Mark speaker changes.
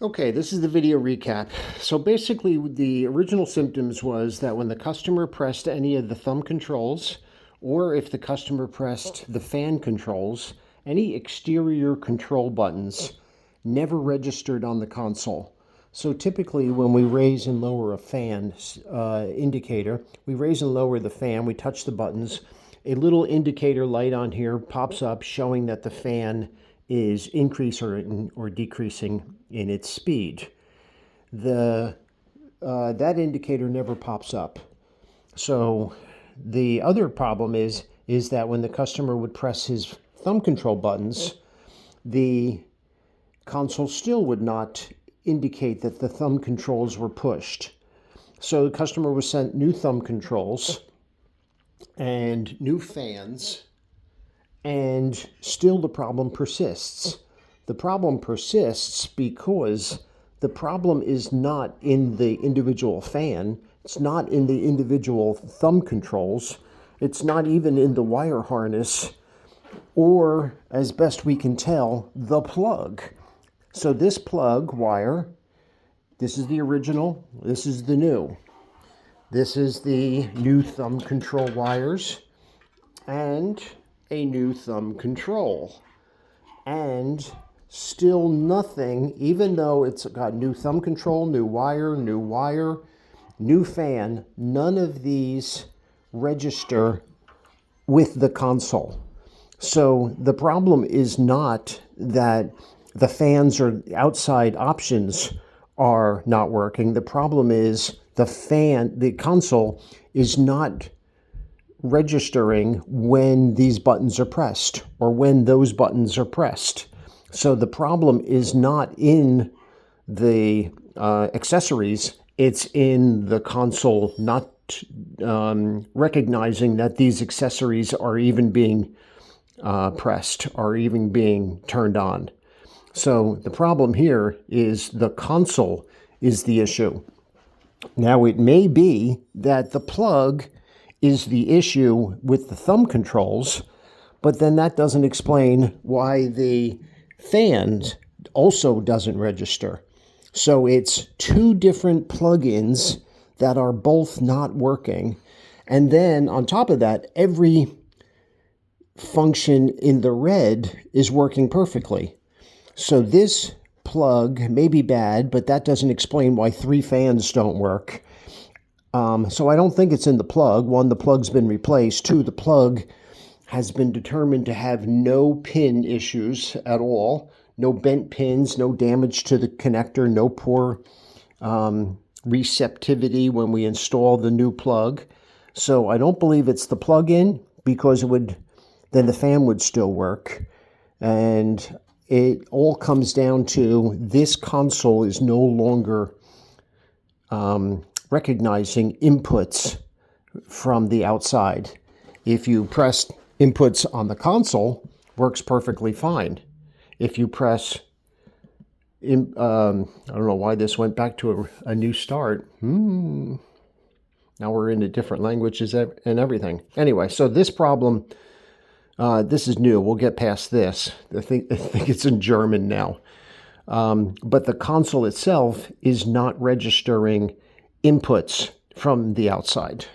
Speaker 1: Okay, this is the video recap. So basically, the original symptoms was that when the customer pressed any of the thumb controls, or if the customer pressed the fan controls, any exterior control buttons never registered on the console. So typically when we raise and lower a fan indicator, we raise and lower the fan, we touch the buttons, a little indicator light on here pops up showing that the fan is increasing or decreasing in its speed. That indicator never pops up. So the other problem is that when the customer would press his thumb control buttons, the console still would not indicate that the thumb controls were pushed. So the customer was sent new thumb controls and new fans, and still the problem persists. The problem persists because the problem is not in the individual fan, it's not in the individual thumb controls, it's not even in the wire harness, or, as best we can tell, the plug. So this plug wire, this is the original, this is the new. This is the new thumb control wires and a new thumb control. And still nothing, even though it's got new thumb control, new wire, new fan, none of these register with the console. So the problem is not that the fans or outside options are not working. The problem is the console is not registering when these buttons are pressed or when those buttons are pressed. So the problem is not in the accessories, it's in the console not recognizing that these accessories are even being pressed or even being turned on. So the problem here is the console is the issue. Now it may be that the plug is the issue with the thumb controls, but then that doesn't explain why the fan also doesn't register. So it's two different plugins that are both not working. And then on top of that, every function in the red is working perfectly. So this plug may be bad, but that doesn't explain why three fans don't work. So I don't think it's in the plug. One, the plug's been replaced. Two, the plug has been determined to have no pin issues at all. No bent pins, no damage to the connector, no poor receptivity when we install the new plug. So I don't believe it's the plug-in, because then the fan would still work. And it all comes down to this console is no longer recognizing inputs from the outside. If you press inputs on the console, works perfectly fine. If you press, I don't know why this went back to a new start. Now we're into different languages and everything. Anyway, so this problem, this is new. We'll get past this. I think it's in German now. But the console itself is not registering inputs from the outside.